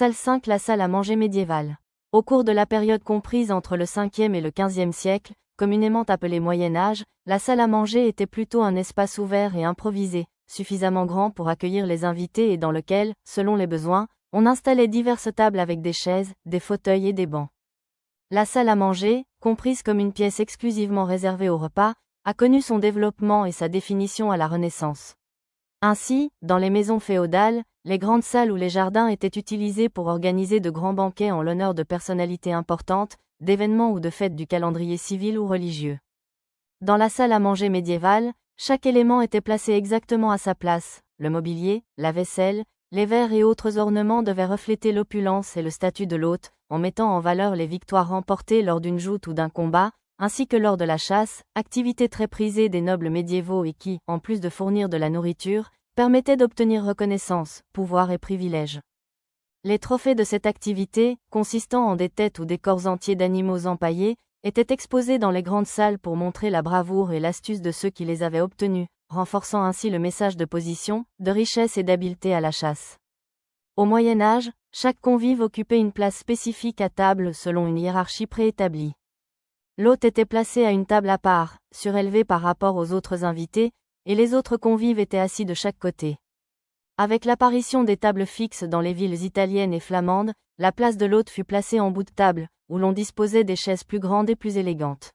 Salle 5. La salle à manger médiévale. Au cours de la période comprise entre le 5e et le 15e siècle, communément appelée Moyen Âge, la salle à manger était plutôt un espace ouvert et improvisé, suffisamment grand pour accueillir les invités et dans lequel, selon les besoins, on installait diverses tables avec des chaises, des fauteuils et des bancs. La salle à manger, comprise comme une pièce exclusivement réservée aux repas, a connu son développement et sa définition à la Renaissance. Ainsi, dans les maisons féodales, les grandes salles ou les jardins étaient utilisés pour organiser de grands banquets en l'honneur de personnalités importantes, d'événements ou de fêtes du calendrier civil ou religieux. Dans la salle à manger médiévale, chaque élément était placé exactement à sa place, le mobilier, la vaisselle, les verres et autres ornements devaient refléter l'opulence et le statut de l'hôte, en mettant en valeur les victoires remportées lors d'une joute ou d'un combat, ainsi que lors de la chasse, activité très prisée des nobles médiévaux et qui, en plus de fournir de la nourriture, permettait d'obtenir reconnaissance, pouvoir et privilèges. Les trophées de cette activité, consistant en des têtes ou des corps entiers d'animaux empaillés, étaient exposés dans les grandes salles pour montrer la bravoure et l'astuce de ceux qui les avaient obtenus, renforçant ainsi le message de position, de richesse et d'habileté à la chasse. Au Moyen Âge, chaque convive occupait une place spécifique à table selon une hiérarchie préétablie. L'hôte était placé à une table à part, surélevé par rapport aux autres invités, et les autres convives étaient assis de chaque côté. Avec l'apparition des tables fixes dans les villes italiennes et flamandes, la place de l'hôte fut placée en bout de table, où l'on disposait des chaises plus grandes et plus élégantes.